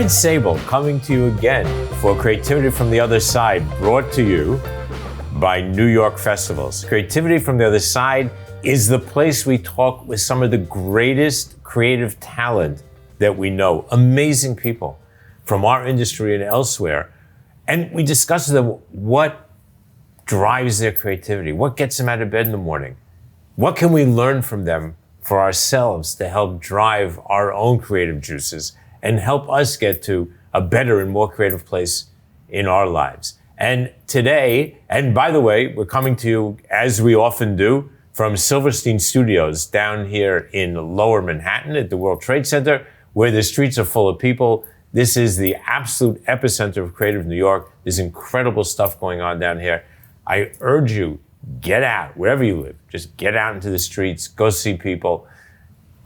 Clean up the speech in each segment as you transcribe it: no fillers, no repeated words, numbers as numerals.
David Sable coming to you again for Creativity from the Other Side, brought to you by New York Festivals. Creativity from the Other Side is the place we talk with some of the greatest creative talent that we know, amazing people from our industry and elsewhere. And we discuss with them what drives their creativity, what gets them out of bed in the morning, what can we learn from them for ourselves to help drive our own creative juices and help us get to a better and more creative place in our lives. And today, and by the way, we're coming to you, as we often do, from Silverstein Studios down here in Lower Manhattan at the World Trade Center, where the streets are full of people. This is the absolute epicenter of creative New York. There's incredible stuff going on down here. I urge you, get out, wherever you live. Just get out into the streets, go see people,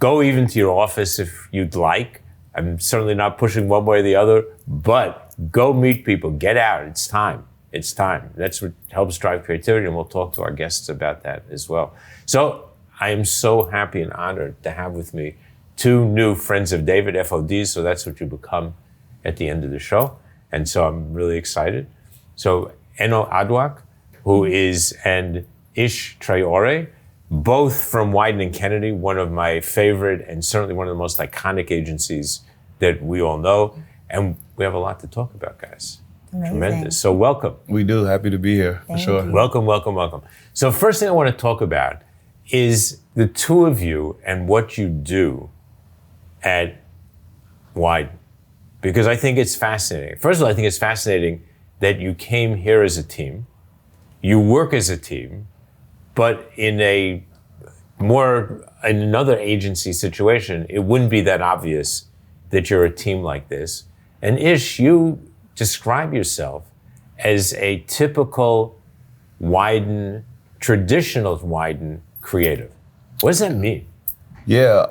go even to your office if you'd like. I'm certainly not pushing one way or the other, but go meet people, get out, it's time. It's time. That's what helps drive creativity, and we'll talk to our guests about that as well. So I am so happy and honored to have with me two new friends of David, FODs, so that's what you become at the end of the show. And so I'm really excited. So Eno Oduok, who is, and Ish Traore, both from Wieden+Kennedy, one of my favorite and certainly one of the most iconic agencies that we all know. And we have a lot to talk about, guys. Amazing. Tremendous. So welcome. We do. Happy to be here, for sure. you. Welcome, welcome, welcome. So first thing I want to talk about is the two of you and what you do at Wieden, because I think it's fascinating. First of all, I think it's fascinating that you came here as a team, you work as a team, but in another agency situation, it wouldn't be that obvious that you're a team like this. And Ish, you describe yourself as a typical Wieden, traditional Wieden creative. What does that mean? Yeah,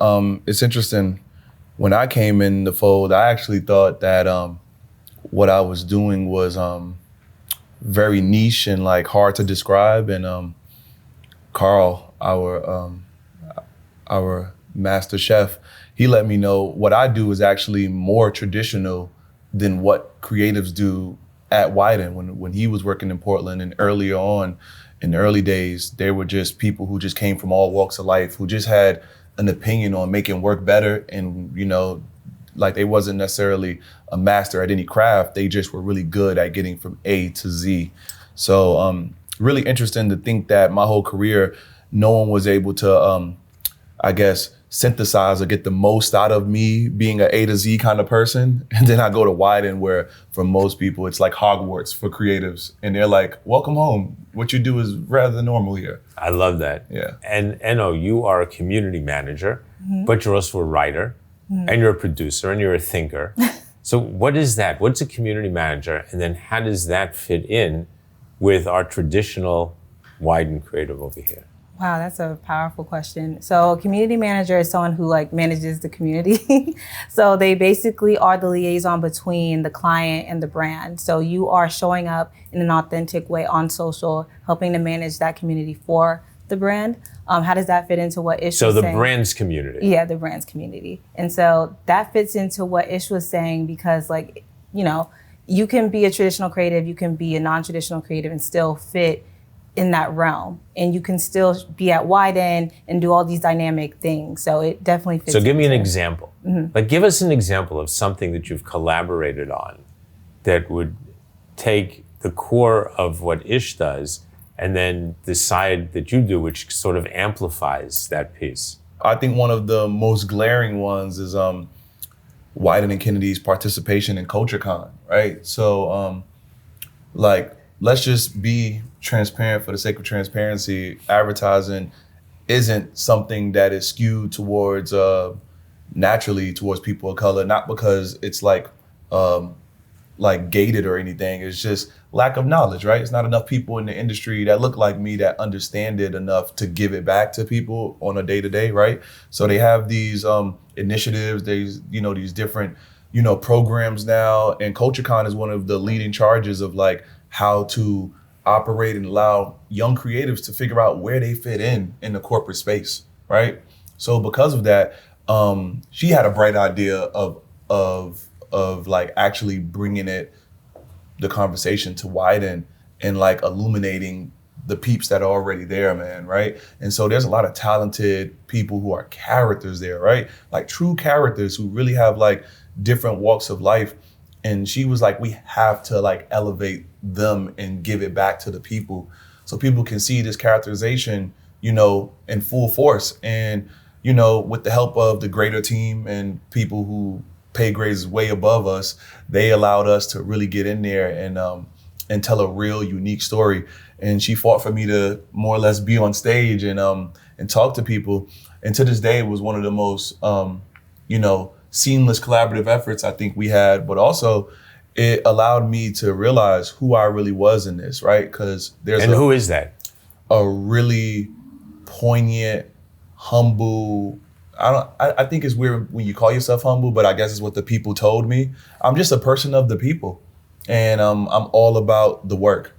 it's interesting. When I came in the fold, I actually thought that what I was doing was very niche and like hard to describe. And Carl, our master chef, he let me know what I do is actually more traditional than what creatives do at Wieden. When he was working in Portland and earlier on, in the early days, they were just people who just came from all walks of life, who just had an opinion on making work better. And, you know, like they wasn't necessarily a master at any craft. They just were really good at getting from A to Z. So really interesting to think that my whole career, no one was able to, I guess, synthesize or get the most out of me being an A to Z kind of person. And then I go to Wieden, where for most people, it's like Hogwarts for creatives. And they're like, welcome home. What you do is rather normal here. I love that. Yeah. And Eno, you are a community manager, but you're also a writer, and you're a producer, and you're a thinker. So what is that? What's a community manager? And then how does that fit in with our traditional Wieden creative over here? Wow, that's a powerful question. So a community manager is someone who like manages the community. So they basically are the liaison between the client and the brand. So you are showing up in an authentic way on social, helping to manage that community for the brand. How does that fit into what Ish was saying? So the brand's community. Yeah, the brand's community. And so that fits into what Ish was saying, because like, you know, you can be a traditional creative, you can be a non-traditional creative and still fit in that realm, and you can still be at Wieden and do all these dynamic things. So it definitely fits. So give me an example. Like give us an example of something that you've collaborated on that would take the core of what Ish does and then the side that you do, which sort of amplifies that piece. I think one of the most glaring ones is Wieden+Kennedy's participation in CultureCon, right? So like, let's just be transparent for the sake of transparency. Advertising isn't something that is skewed towards naturally towards people of color, not because it's like gated or anything. It's just lack of knowledge, right? It's not enough people in the industry that look like me that understand it enough to give it back to people on a day-to-day, right? So they have these initiatives, these different, programs now, and CultureCon is one of the leading charges of like how to operate and allow young creatives to figure out where they fit in the corporate space, right? So because of that, she had a bright idea of of like actually bringing the conversation to Wieden and like illuminating the peeps that are already there, man, right? And so there's a lot of talented people who are characters there, right? Like true characters who really have like different walks of life. And she was like, we have to like elevate them and give it back to the people so people can see this characterization, you know, in full force. And, you know, with the help of the greater team and people who pay grades way above us, they allowed us to really get in there and tell a real unique story. And she fought for me to more or less be on stage and talk to people. And to this day, it was one of the most, you know, seamless collaborative efforts I think we had, but also it allowed me to realize who I really was in this, right? Because who is that? A really poignant, humble, I think it's weird when you call yourself humble, but I guess it's what the people told me. I'm just a person of the people, and I'm all about the work,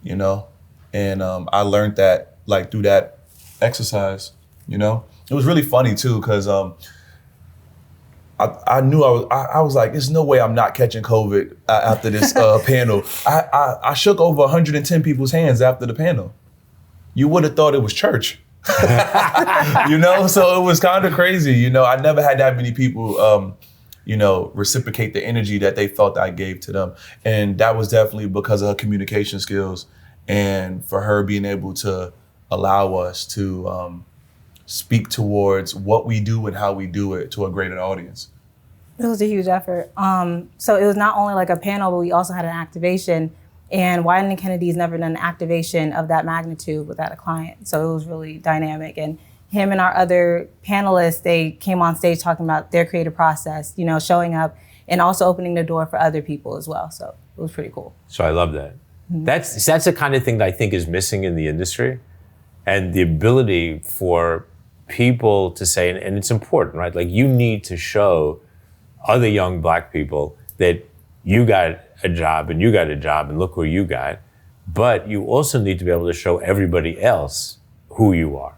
you know? And I learned that like through that exercise, you know? It was really funny too, because I knew I was like, there's no way I'm not catching COVID after this panel. I shook over 110 people's hands after the panel. You would have thought it was church, you know? So it was kind of crazy, you know? I never had that many people, you know, reciprocate the energy that they felt I gave to them. And that was definitely because of her communication skills and for her being able to allow us to speak towards what we do and how we do it to a greater audience. It was a huge effort. So it was not only like a panel, but we also had an activation. And Wieden+Kennedy's never done an activation of that magnitude without a client. So it was really dynamic. And him and our other panelists, they came on stage talking about their creative process, you know, showing up and also opening the door for other people as well. So it was pretty cool. So I love that. Mm-hmm. That's the kind of thing that I think is missing in the industry, and the ability for people to say, and it's important, right? Like you need to show other young Black people that you got a job and you got a job and look where you got, but you also need to be able to show everybody else who you are,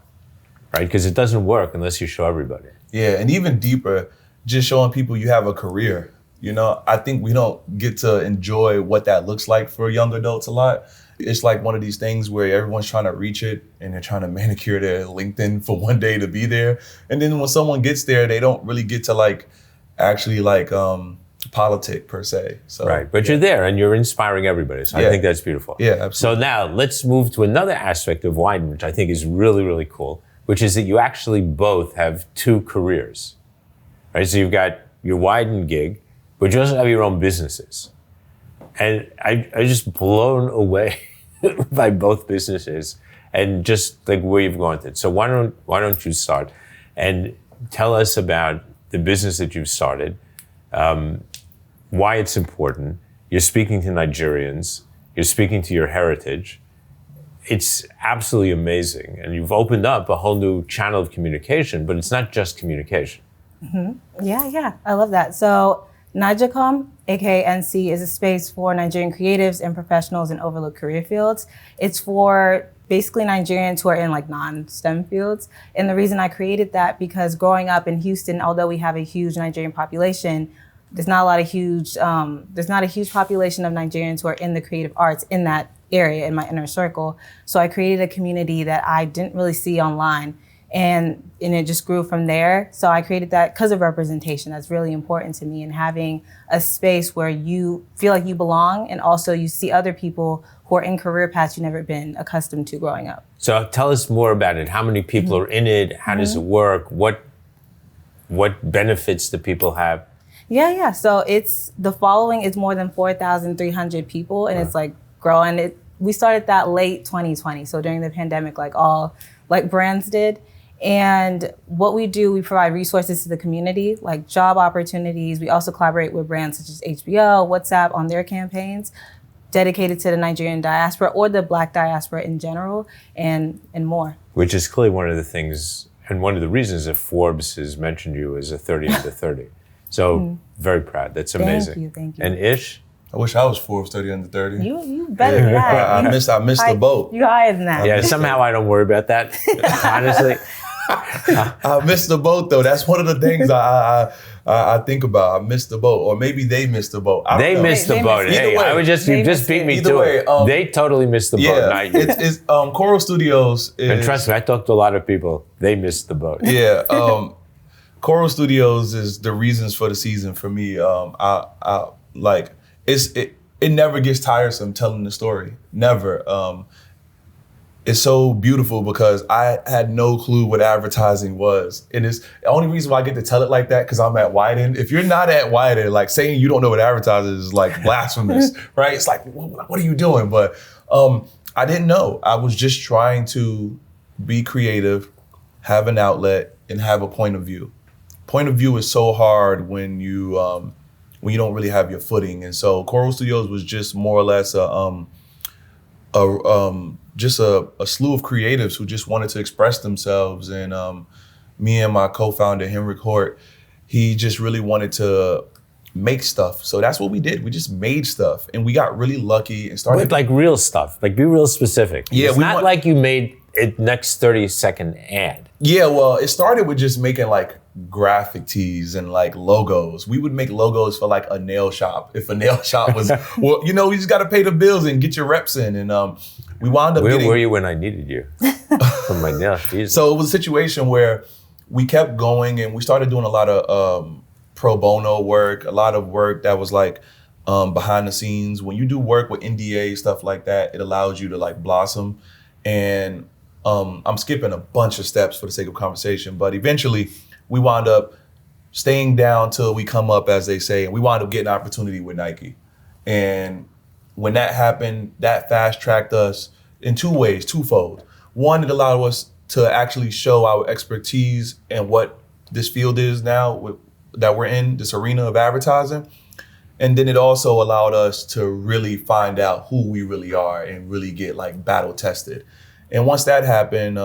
right? Because it doesn't work unless you show everybody. Yeah, and even deeper, just showing people you have a career. You know, I think we don't get to enjoy what that looks like for young adults a lot. It's like one of these things where everyone's trying to reach it and they're trying to manicure their LinkedIn for one day to be there. And then when someone gets there, they don't really get to like actually like politic per se. So, right, but yeah. You're there and you're inspiring everybody. So yeah. I think that's beautiful. Yeah, absolutely. So now let's move to another aspect of Wieden, which I think is really, really cool, which is that you actually both have two careers, right? So you've got your Wieden gig, but you also have your own businesses. And I just blown away by both businesses and just like where you've gone to. So why don't you start and tell us about the business that you've started, why it's important. You're speaking to Nigerians, you're speaking to your heritage. It's absolutely amazing. And you've opened up a whole new channel of communication, but it's not just communication. Mm-hmm. Yeah, I love that. So Naija Comm, aka NC, is a space for Nigerian creatives and professionals in overlooked career fields. It's for basically Nigerians who are in like non-STEM fields. And the reason I created that, because growing up in Houston, although we have a huge Nigerian population, there's not a huge population of Nigerians who are in the creative arts in that area, in my inner circle. So I created a community that I didn't really see online. And it just grew from there. So I created that because of representation. That's really important to me, and having a space where you feel like you belong and also you see other people who are in career paths you've never been accustomed to growing up. So tell us more about it. How many people are in it? How does it work? What benefits do people have? Yeah. So the following is more than 4,300 people, and it's like growing. We started that late 2020, so during the pandemic, like all brands did. And what we do, we provide resources to the community, like job opportunities. We also collaborate with brands such as HBO, WhatsApp on their campaigns dedicated to the Nigerian diaspora or the Black diaspora in general, and more. Which is clearly one of the things, and one of the reasons that Forbes has mentioned you as a 30 under 30. So very proud. That's amazing. Thank you. And Ish? I wish I was Forbes 30 under 30. You better than that. I missed the boat. You higher than that. Yeah, somehow I don't worry about that, honestly. I missed the boat though. That's one of the things I think about I missed the boat, or maybe they missed the boat. They missed the boat. Hey, I would just you just beat me to it. They totally missed the boat. Not you. It's Coral Studios. And trust me, I talked to a lot of people. They missed the boat. Yeah. Coral Studios is the reasons for the season for me. I like it never gets tiresome telling the story. Never. It's so beautiful because I had no clue what advertising was. And it's the only reason why I get to tell it like that because I'm at Wieden. If you're not at Wieden, like saying you don't know what advertising is like blasphemous, right? It's like, what are you doing? But I didn't know. I was just trying to be creative, have an outlet, and have a point of view. Point of view is so hard when you don't really have your footing. And so Coral Studios was just more or less just a slew of creatives who just wanted to express themselves. And me and my co-founder, Henrik Hort, he just really wanted to make stuff. So that's what we did. We just made stuff and we got really lucky and started. With like real stuff, like be real specific. Yeah, it's not like you made a next 30-second ad. Yeah, well, it started with just making like graphic tees and like logos. We would make logos for like a nail shop. If a nail shop was, well, you just got to pay the bills and get your reps in. And we wound up Where were you when I needed you? For my nail. Jesus. So it was a situation where we kept going and we started doing a lot of pro bono work, a lot of work that was like behind the scenes. When you do work with NDA, stuff like that, it allows you to like blossom. And I'm skipping a bunch of steps for the sake of conversation, but eventually we wound up staying down till we come up, as they say, and we wound up getting an opportunity with Nike. And when that happened, that fast-tracked us in two ways, twofold. One, it allowed us to actually show our expertise and what this field is now that we're in, this arena of advertising. And then it also allowed us to really find out who we really are and really get like battle tested. And once that happened,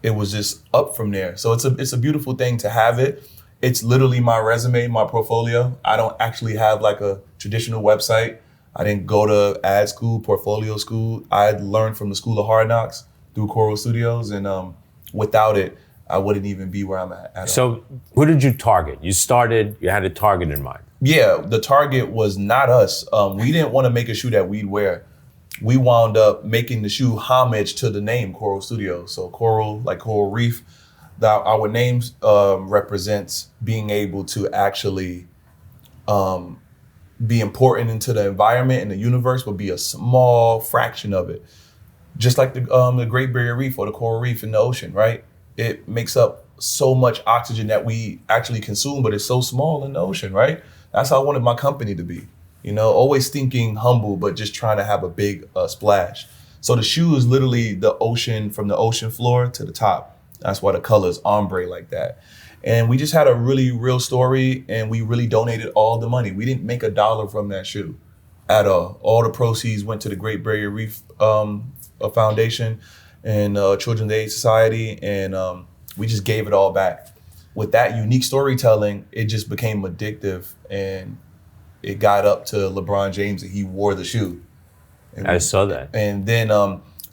it was just up from there. So it's a beautiful thing to have it. It's literally my resume, my portfolio. I don't actually have like a traditional website. I didn't go to ad school, portfolio school. I learned from the School of Hard Knocks through Coral Studios. And without it, I wouldn't even be where I'm at. So who did you target? You had a target in mind. Yeah, the target was not us. We didn't want to make a shoe that we'd wear. We wound up making the shoe homage to the name Coral Studios. So coral, like coral reef, our name represents being able to actually be important into the environment and the universe, but be a small fraction of it. Just like the Great Barrier Reef or the coral reef in the ocean, right? It makes up so much oxygen that we actually consume, but it's so small in the ocean, right? That's how I wanted my company to be. Always thinking humble, but just trying to have a big splash. So the shoe is literally the ocean, from the ocean floor to the top. That's why the color is ombre like that. And we just had a really real story, and we really donated all the money. We didn't make $1 from that shoe at all. All the proceeds went to the Great Barrier Reef Foundation and Children's Aid Society, and we just gave it all back. With that unique storytelling, it just became addictive, and it got up to LeBron James and he wore the shoe. And I saw that. And then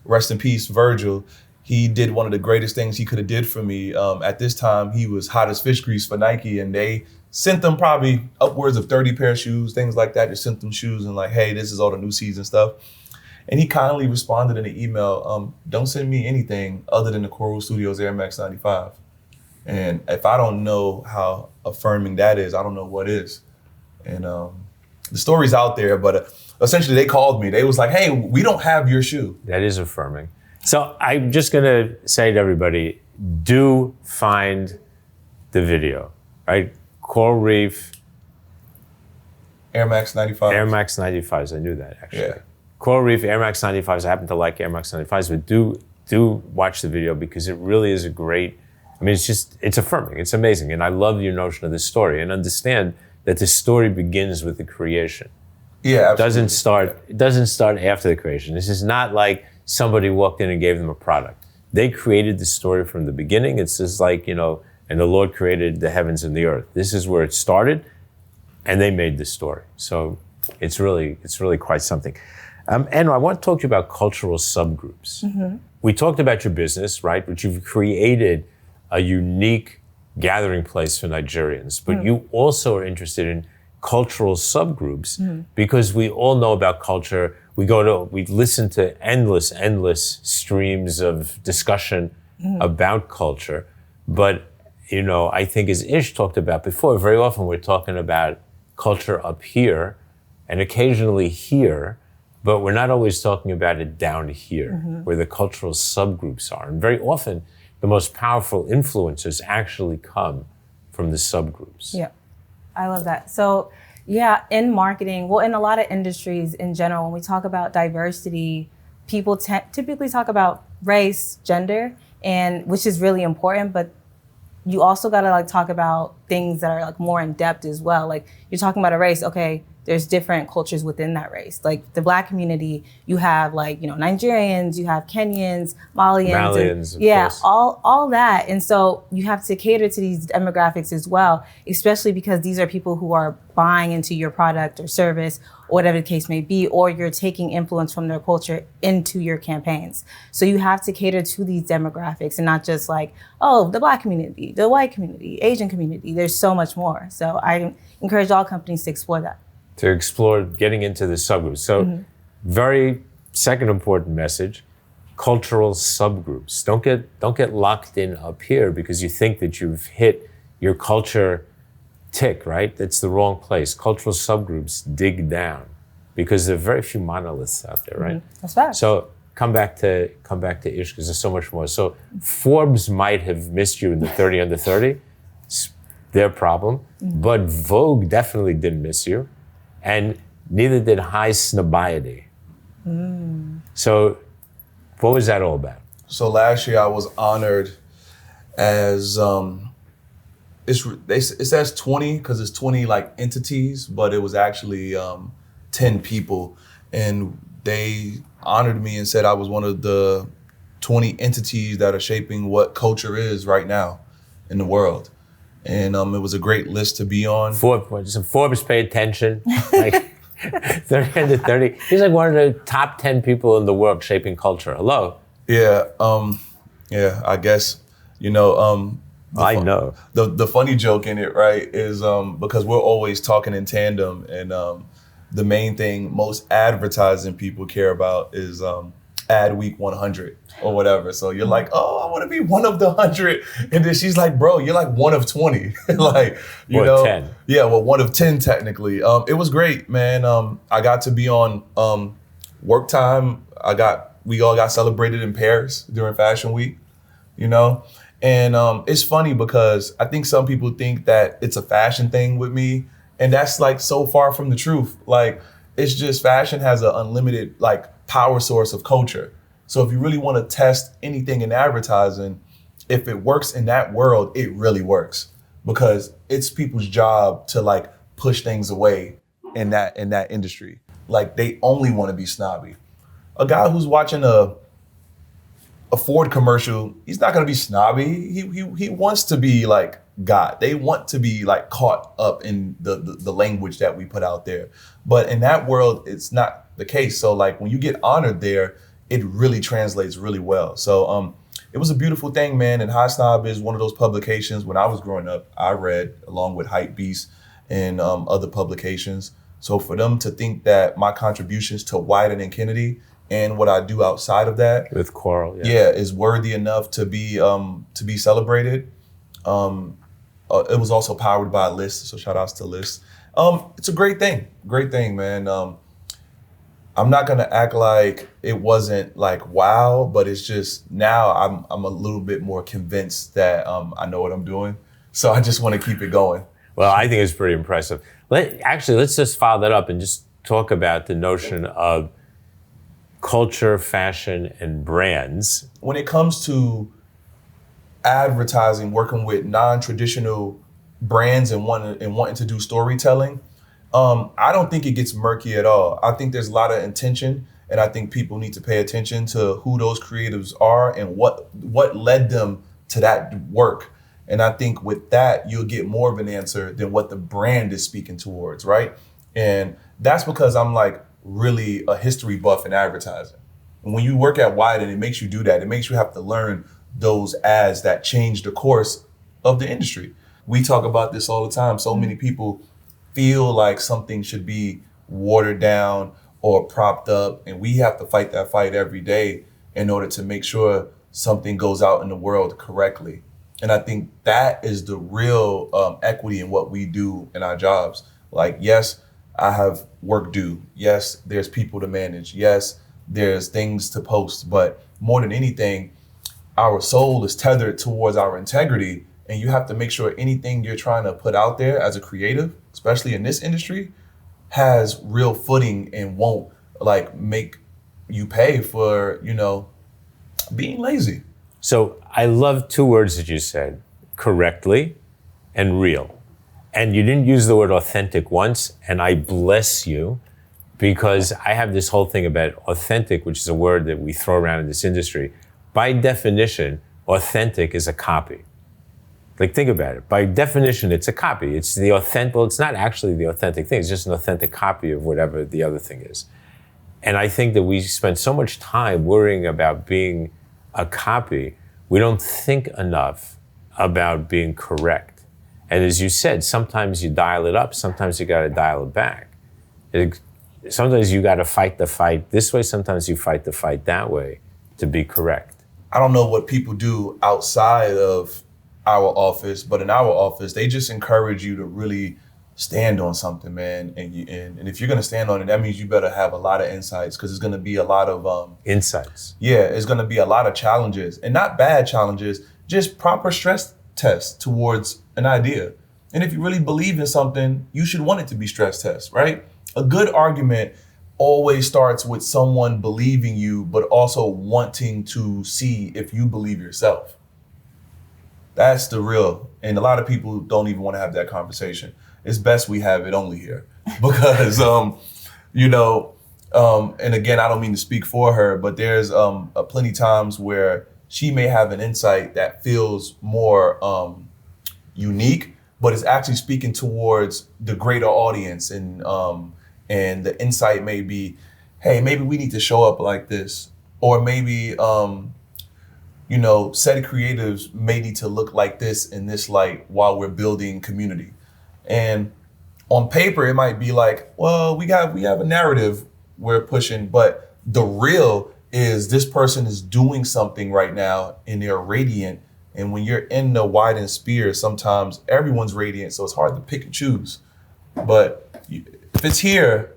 rest in peace, Virgil. He did one of the greatest things he could have did for me. At this time, he was hot as fish grease for Nike, and they sent them probably upwards of 30 pair of shoes, things like that. Just sent them shoes and like, hey, this is all the new season stuff. And he kindly responded in an email, don't send me anything other than the Coral Studios Air Max 95. And if I don't know how affirming that is, I don't know what is. And the story's out there, but essentially they called me. They was like, hey, we don't have your shoe. That is affirming. So I'm just gonna say to everybody, do find the video, right? Coral Reef. Air Max 95. Air Max 95s, I knew that actually. Yeah. Coral Reef, Air Max 95s, I happen to like Air Max 95s, but do watch the video because it really is it's affirming, it's amazing. And I love your notion of this story and understand that the story begins with the creation. Yeah, absolutely. It doesn't start after the creation. This is not like somebody walked in and gave them a product. They created the story from the beginning. It's just like, and the Lord created the heavens and the earth. This is where it started, and they made the story. So it's really quite something. Eno, I want to talk to you about cultural subgroups. Mm-hmm. We talked about your business, right? But you've created a unique gathering place for Nigerians, but you also are interested in cultural subgroups because we all know about culture. We listen to endless streams of discussion about culture. But, I think as Ish talked about before, very often we're talking about culture up here and occasionally here, but we're not always talking about it down here where the cultural subgroups are. And very often the most powerful influencers actually come from the subgroups. Yeah, I love that. So yeah, in marketing, well, in a lot of industries in general, when we talk about diversity, people typically talk about race, gender, and which is really important, but you also got to talk about things that are more in depth as well. Like you're talking about a race, okay, there's different cultures within that race. Like the Black community, you have Nigerians, you have Kenyans, Malians, of course. all that. And so you have to cater to these demographics as well, especially because these are people who are buying into your product or service, or whatever the case may be, or you're taking influence from their culture into your campaigns. So you have to cater to these demographics and not just the Black community, the white community, Asian community. There's so much more. So I encourage all companies to explore that. To explore getting into the subgroups. So very second important message, cultural subgroups. Don't get locked in up here because you think that you've hit your culture tick, right? That's the wrong place. Cultural subgroups dig down because there are very few monoliths out there, right? That's right. So come back to Ish because there's so much more. So Forbes might have missed you in the 30 under 30. It's their problem. But Vogue definitely didn't miss you. And neither did High Snobiety. So what was that all about? So last year I was honored as, it says 20 because it's 20 entities, but it was actually 10 people. And they honored me and said I was one of the 20 entities that are shaping what culture is right now in the world. And it was a great list to be on. Forbes pay attention. 30 under 30. He's one of the top 10 people in the world shaping culture. Hello. Yeah. I guess, I know. The funny joke in it, right, is because we're always talking in tandem, and the main thing most advertising people care about is ad week 100 or whatever. So you're like, oh, I want to be one of the 100. And then she's like, bro, you're one of 20. 10. Yeah, well, one of 10 technically. It was great, man. I got to be on work time. We all got celebrated in Paris during Fashion Week, And it's funny because I think some people think that it's a fashion thing with me. And that's so far from the truth. It's just fashion has an unlimited power source of culture. So if you really want to test anything in advertising, if it works in that world, it really works because it's people's job to push things away in that industry. They only want to be snobby. A guy who's watching a Ford commercial, he's not going to be snobby. He wants to be God. They want to be caught up in the language that we put out there. But in that world, it's not the case. So when you get honored there, it really translates really well. So it was a beautiful thing, man. And High Snob is one of those publications when I was growing up, I read along with Hype Beast and other publications. So for them to think that my contributions to Wieden+Kennedy and what I do outside of that with Coral, is worthy enough to be celebrated. It was also powered by List, so shout outs to List. It's a great thing, man. I'm not gonna act like it wasn't wow, but it's just now I'm a little bit more convinced that I know what I'm doing. So I just want to keep it going. Well, I think it's pretty impressive. Let's just follow that up and just talk about the notion of culture, fashion, and brands. When it comes to advertising, working with non-traditional brands and wanting to do storytelling, I don't think it gets murky at all. I think there's a lot of intention, and I think people need to pay attention to who those creatives are and what led them to that work. And I think with that, you'll get more of an answer than what the brand is speaking towards, right? And that's because I'm really a history buff in advertising. And when you work at Wieden, it makes you do that. It makes you have to learn those ads that change the course of the industry. We talk about this all the time. So many people feel like something should be watered down or propped up, and we have to fight that fight every day in order to make sure something goes out in the world correctly. And I think that is the real equity in what we do in our jobs. Like, yes, I have work due. Yes, there's people to manage. Yes, there's things to post. But more than anything, our soul is tethered towards our integrity. And you have to make sure anything you're trying to put out there as a creative, especially in this industry, has real footing and won't like make you pay for, being lazy. So I love two words that you said, correctly and real. And you didn't use the word authentic once, and I bless you, because I have this whole thing about authentic, which is a word that we throw around in this industry. By definition, authentic is a copy. Like, think about it. By definition, it's a copy. It's the authentic, well, it's not actually the authentic thing. It's just an authentic copy of whatever the other thing is. And I think that we spend so much time worrying about being a copy, we don't think enough about being correct. And as you said, sometimes you dial it up, sometimes you gotta dial it back. Sometimes you gotta fight the fight this way, sometimes you fight the fight that way to be correct. I don't know what people do outside of our office, but in our office, they just encourage you to really stand on something, man. And if you're gonna stand on it, that means you better have a lot of insights, because it's gonna be a lot of insights. Yeah, it's gonna be a lot of challenges, and not bad challenges, just proper stress tests towards an idea. And if you really believe in something, you should want it to be stress tests, right? A good argument always starts with someone believing you, but also wanting to see if you believe yourself. That's the real, and a lot of people don't even want to have that conversation. It's best we have it only here, because, and again, I don't mean to speak for her, but there's plenty times where she may have an insight that feels more unique, but it's actually speaking towards the greater audience, and the insight may be, hey, maybe we need to show up like this, or maybe set creatives may need to look like this in this light while we're building community. And on paper, it might be like, well, we have a narrative we're pushing, but the real is this person is doing something right now and they're radiant. And when you're in the Wieden sphere, sometimes everyone's radiant, so it's hard to pick and choose. But if it's here,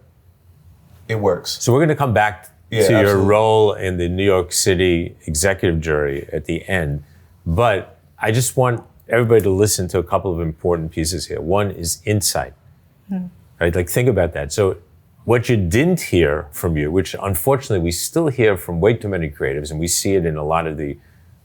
it works. So we're gonna come back to your absolutely. role in the New York City executive jury at the end. But I just want everybody to listen to a couple of important pieces here. One is insight, right? Like, think about that. So what you didn't hear from you, which unfortunately we still hear from way too many creatives, and we see it in a lot of the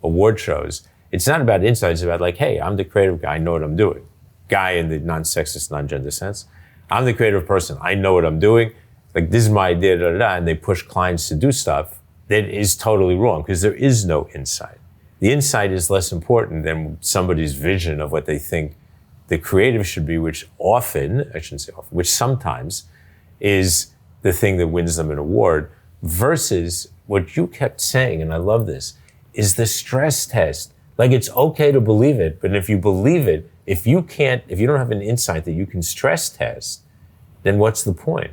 award shows, it's not about insight, it's about like, hey, I'm the creative guy, I know what I'm doing. Guy in the non-sexist, non-gender sense. I'm the creative person, I know what I'm doing. Like, this is my idea, da, da, da, and they push clients to do stuff that is totally wrong, because there is no insight. The insight is less important than somebody's vision of what they think the creative should be, which often, I shouldn't say often, which sometimes is the thing that wins them an award, versus what you kept saying, and I love this, is the stress test. Like, it's okay to believe it, but if you believe it, if you don't have an insight that you can stress test, then what's the point?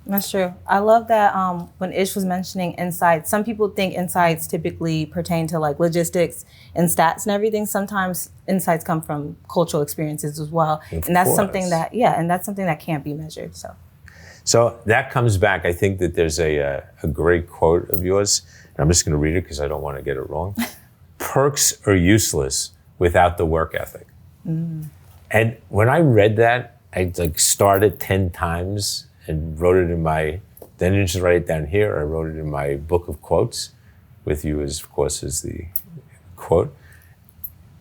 That's true. I love that when Ish was mentioning insights, some people think insights typically pertain to like logistics and stats and everything. Sometimes insights come from cultural experiences as well. And that's something that can't be measured. So that comes back. I think that there's a great quote of yours. And I'm just going to read it because I don't want to get it wrong. Perks are useless without the work ethic. And when I read that, I like started 10 times and wrote it in then I didn't just write it down here, I wrote it in my book of quotes, with you as, of course, as the quote,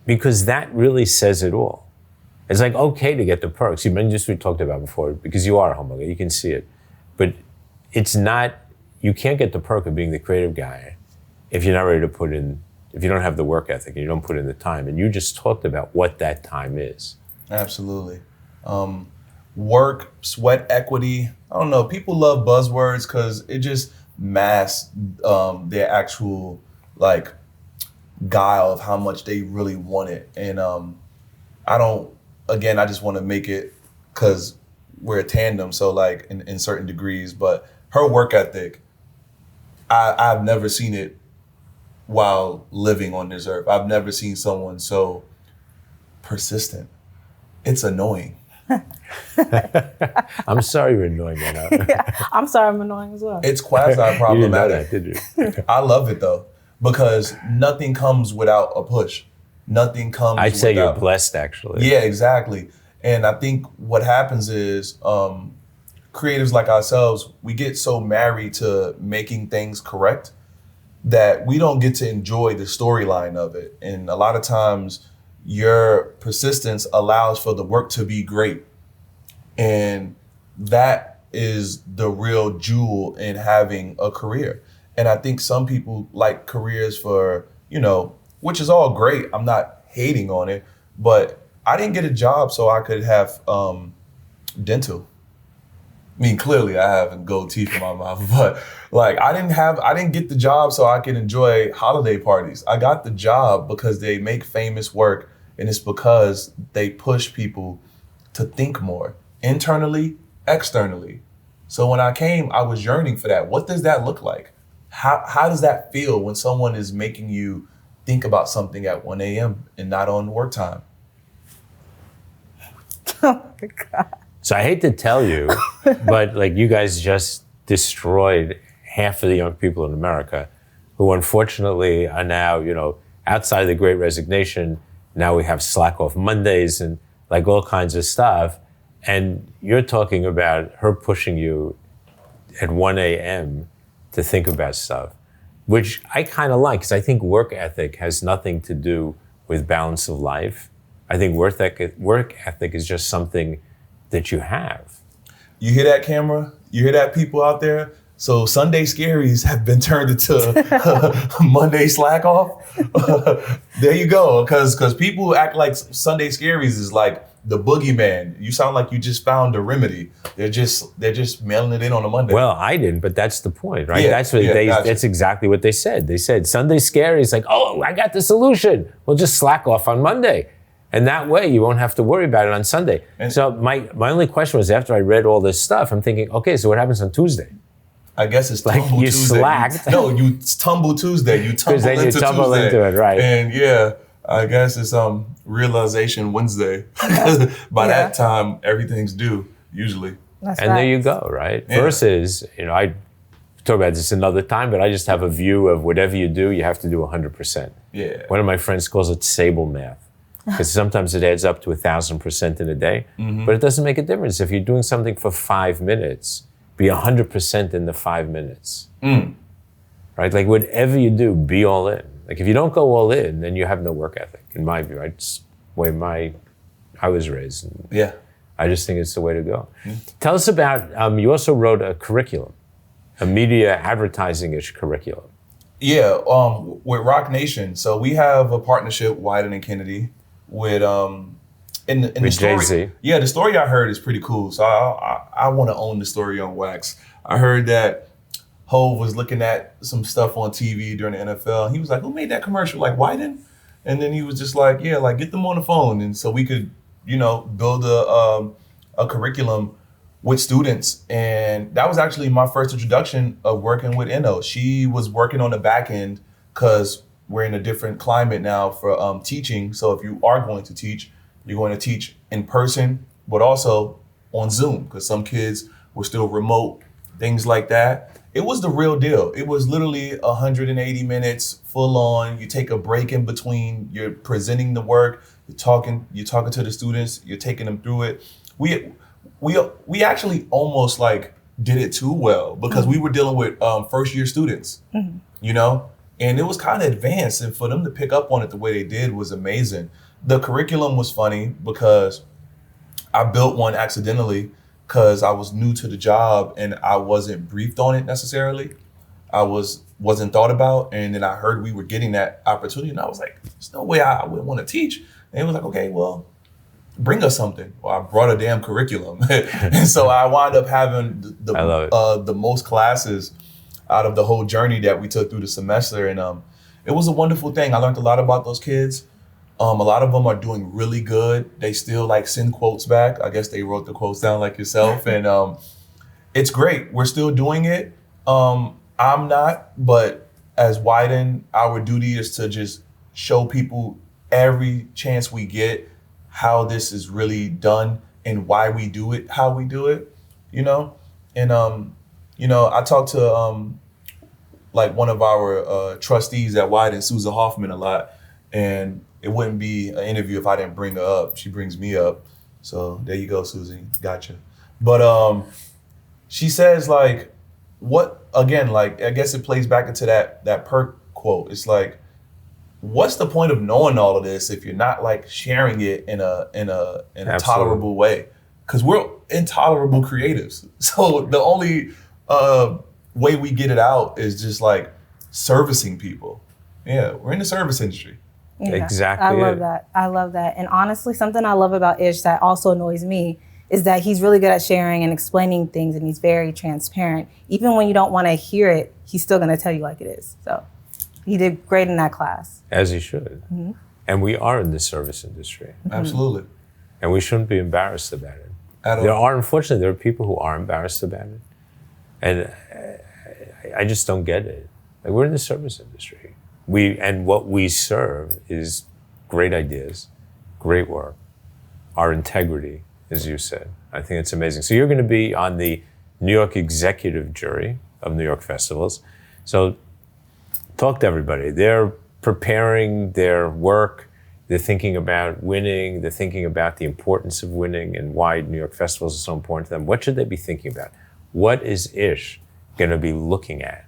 because that really says it all. It's like, okay to get the perks. We talked about before, because you are a homemaker, you can see it. But it's not, you can't get the perk of being the creative guy if you're not ready to put in, if you don't have the work ethic and you don't put in the time. And you just talked about what that time is. Absolutely. Work, sweat equity. I don't know. People love buzzwords because it just masks their actual like guile of how much they really want it. And I just want to make it because we're a tandem, so like in certain degrees, but her work ethic, I've never seen it while living on this earth. I've never seen someone so persistent. It's annoying. I'm sorry you're annoying me now. I'm sorry I'm annoying as well. It's quasi-problematic. You didn't know that, did you? I love it though, because nothing comes without a push. Nothing comes I'd say without... you're blessed, actually. Yeah, exactly. And I think what happens is creatives like ourselves, we get so married to making things correct that we don't get to enjoy the storyline of it. And a lot of times your persistence allows for the work to be great. And that is the real jewel in having a career. And I think some people like careers for, which is all great. I'm not hating on it, but I didn't get a job so I could have dental. I mean, clearly I have gold teeth in my mouth, but like I didn't get the job so I could enjoy holiday parties. I got the job because they make famous work, and it's because they push people to think more, internally, externally. So when I came, I was yearning for that. What does that look like? How does that feel when someone is making you think about something at 1 a.m. and not on work time? Oh my God. So I hate to tell you, but like you guys just destroyed half of the young people in America who unfortunately are now, outside of the Great Resignation. Now we have Slack off Mondays and like all kinds of stuff. And you're talking about her pushing you at 1 a.m. to think about stuff, which I kind of like, because I think work ethic has nothing to do with balance of life. I think work ethic is just something that you have. You hear that, camera? You hear that, people out there? So Sunday scaries have been turned into Monday slack off. There you go, because people act like Sunday scaries is like the boogeyman. You sound like you just found a remedy. They're just mailing it in on a Monday. Well, I didn't, but that's the point, right? Yeah, that's exactly what they said. They said Sunday scary is like, oh, I got the solution. We'll just slack off on Monday. And that way you won't have to worry about it on Sunday. And so my only question was, after I read all this stuff, I'm thinking, okay, so what happens on Tuesday? I guess it's like tumble you Tuesday. slacked. It's tumble Tuesday. You tumble then into you tumble Tuesday. into it, right? And yeah, I guess it's realization Wednesday. By that time, everything's due usually. That's and right. there you go, right? Yeah. Versus, I talk about this another time, but I just have a view of whatever you do, you have to do 100%. Yeah. One of my friends calls it Sable math, because sometimes it adds up to 1,000% in a day, but it doesn't make a difference. If you're doing something for 5 minutes, be 100% in the 5 minutes, right? Like whatever you do, be all in. Like if you don't go all in, then you have no work ethic, in my view. It's the way I was raised. And yeah. I just think it's the way to go. Tell us about, you also wrote a curriculum, a media advertising-ish curriculum. Yeah, with Rock Nation. So we have a partnership, Wieden+Kennedy, with in the story. Jay-Z. Yeah, the story I heard is pretty cool. So I want to own the story on wax. I heard that Hov was looking at some stuff on TV during the NFL. And he was like, "Who made that commercial? Like Wieden?" And then he was just like, "Yeah, like get them on the phone." And so we could, build a curriculum with students. And that was actually my first introduction of working with Eno. She was working on the back end because we're in a different climate now for teaching. So if you are going to teach, you're going to teach in person, but also on Zoom, because some kids were still remote, things like that. It was the real deal. It was literally 180 minutes full on. You take a break in between, you're presenting the work, you're talking to the students, you're taking them through it. We actually almost like did it too well, because we were dealing with first year students, and it was kind of advanced, and for them to pick up on it the way they did was amazing. The curriculum was funny because I built one accidentally because I was new to the job and I wasn't briefed on it necessarily. I wasn't thought about, and then I heard we were getting that opportunity, and I was like, there's no way I would want to teach. And it was like, okay, well, bring us something. Well, I brought a damn curriculum. And so I wound up having the most classes out of the whole journey that we took through the semester. And it was a wonderful thing. I learned a lot about those kids. A lot of them are doing really good. They still like send quotes back. I guess they wrote the quotes down like yourself. And it's great. We're still doing it. I'm not, but as Wieden, our duty is to just show people every chance we get how this is really done and why we do it, how we do it, you know? And, I talked to like one of our trustees at Wieden, Susan Hoffman, a lot. And it wouldn't be an interview if I didn't bring her up. She brings me up. So there you go, Susan. Gotcha. But she says like, what, again, like, I guess it plays back into that Perk quote. It's like, what's the point of knowing all of this if you're not like sharing it in a tolerable way? Because we're intolerable creatives. So the only way we get it out is just like servicing people. Yeah, we're in the service industry. Yeah, Exactly. I love that. And honestly, something I love about Ish that also annoys me is that he's really good at sharing and explaining things, and he's very transparent. Even when you don't want to hear it, he's still going to tell you like it is. So he did great in that class. As he should. Mm-hmm. And we are in the service industry. Mm-hmm. Absolutely. And we shouldn't be embarrassed about it. Unfortunately, there are people who are embarrassed about it. And I just don't get it. Like, we're in the service industry. And what we serve is great ideas, great work, our integrity, as you said. I think it's amazing. So you're going to be on the New York executive jury of New York festivals. So talk to everybody. They're preparing their work. They're thinking about winning. They're thinking about the importance of winning and why New York festivals are so important to them. What should they be thinking about? What is Ish going to be looking at?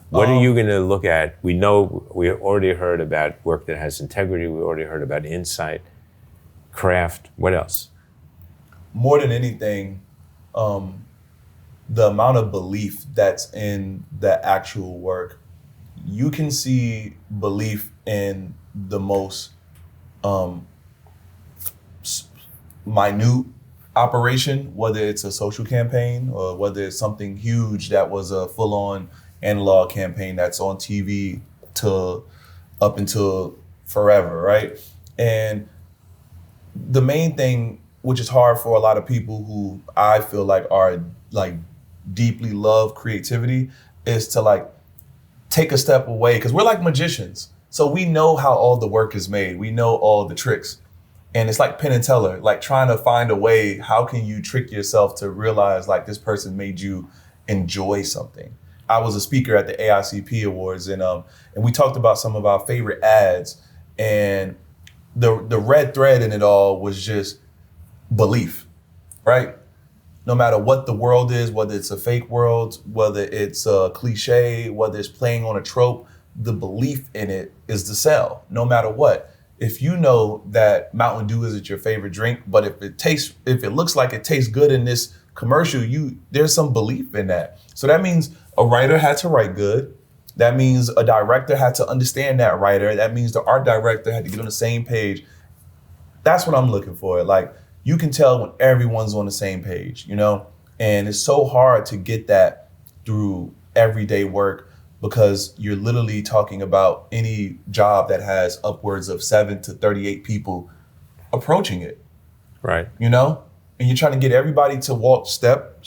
What are you going to look at? We know, we already heard about work that has integrity. We already heard about insight, craft. What else? More than anything, the amount of belief that's in the actual work. You can see belief in the most minute operation, whether it's a social campaign or whether it's something huge that was a full-on analog campaign that's on TV up until forever, right? And the main thing, which is hard for a lot of people who I feel like are like deeply love creativity, is to like take a step away, because we're like magicians. So we know how all the work is made. We know all the tricks. And it's like Penn and Teller, like trying to find a way, how can you trick yourself to realize like this person made you enjoy something? I was a speaker at the AICP Awards, and we talked about some of our favorite ads, and the red thread in it all was just belief, right? No matter what the world is, whether it's a fake world, whether it's a cliche, whether it's playing on a trope, the belief in it is the sell, no matter what. If you know that Mountain Dew isn't your favorite drink, but if it looks like it tastes good in this commercial, there's some belief in that. So that means a writer had to write good. That means a director had to understand that writer. That means the art director had to get on the same page. That's what I'm looking for. Like, you can tell when everyone's on the same page, you know? And it's so hard to get that through everyday work, because you're literally talking about any job that has upwards of 7 to 38 people approaching it. Right. You know? And you're trying to get everybody to walk step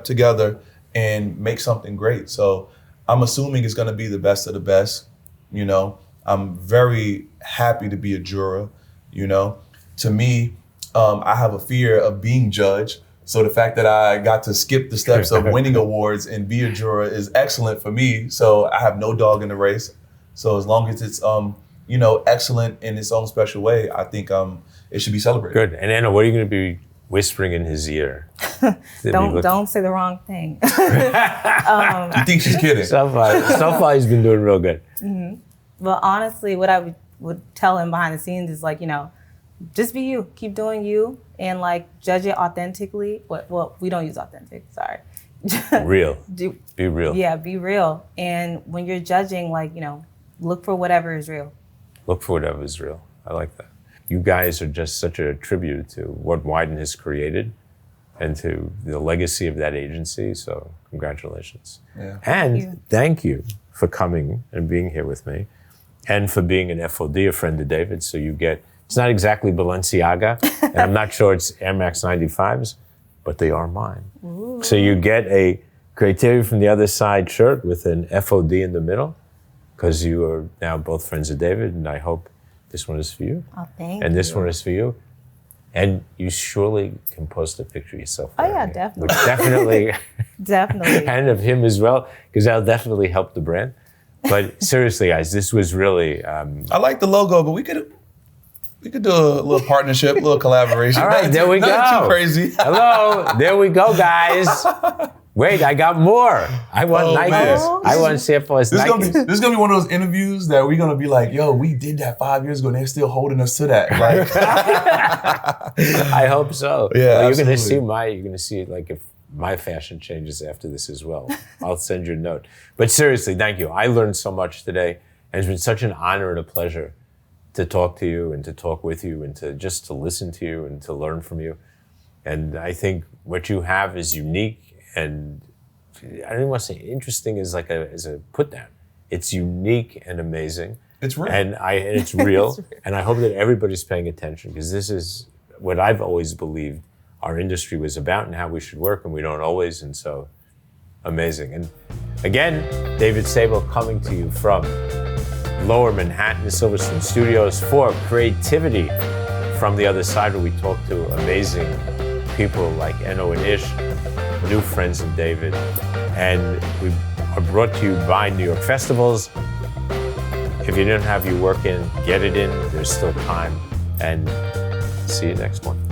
together and make something great. So I'm assuming it's gonna be the best of the best, you know? I'm very happy to be a juror, you know? To me, I have a fear of being judged. So the fact that I got to skip the steps of winning awards and be a juror is excellent for me. So I have no dog in the race. So as long as it's, excellent in its own special way, I think it should be celebrated. Good. And Anna, what are you going to be whispering in his ear? Don't say the wrong thing. You think she's kidding? So far he's been doing real good. Mm-hmm. Well, honestly, what I would tell him behind the scenes is like, just be you, keep doing you, and like judge it authentically. Well, we don't use authentic, sorry. Real. Be real. Yeah, be real. And when you're judging, like, look for whatever is real. Look for whatever is real. I like that. You guys are just such a tribute to what Wieden has created and to the legacy of that agency. So congratulations. Yeah. And thank you for coming and being here with me. and for being an FOD, a friend of David. So you get, it's not exactly Balenciaga, and I'm not sure it's Air Max 95s, but they are mine. Ooh. So you get a Creativity from the Other Side shirt with an FOD in the middle, because you are now both friends of David, and I hope this one is for you. Oh, thank you. And this one is for you. And you surely can post a picture of yourself. Oh, yeah, definitely. Which definitely. Definitely. And of him as well, because that'll definitely help the brand. But seriously, guys, this was really. I like the logo, but we could do a little partnership, a little collaboration. All right, there we go. Not too crazy. Hello, there we go, guys. Wait, I got more. I want Nike. Man. I want samples. This is gonna be one of those interviews that we're gonna be like, yo, we did that 5 years ago, and they're still holding us to that. Like, I hope so. Yeah, well, absolutely. you're gonna see like if my fashion changes after this as well. I'll send you a note. But seriously, thank you. I learned so much today, and it's been such an honor and a pleasure to talk to you and to talk with you and to just to listen to you and to learn from you. And I think what you have is unique. And I don't even want to say interesting as a put down. It's unique and amazing. It's real. And it's real. And I hope that everybody's paying attention, because this is what I've always believed our industry was about and how we should work, and we don't always. And so amazing. And again, David Sable coming to you from Lower Manhattan Silverstone Studios for Creativity from the Other Side, where we talk to amazing people like Eno and Ish, new friends of David, and we are brought to you by New York Festivals. If you didn't have your work in, get it in. There's still time, and see you next one.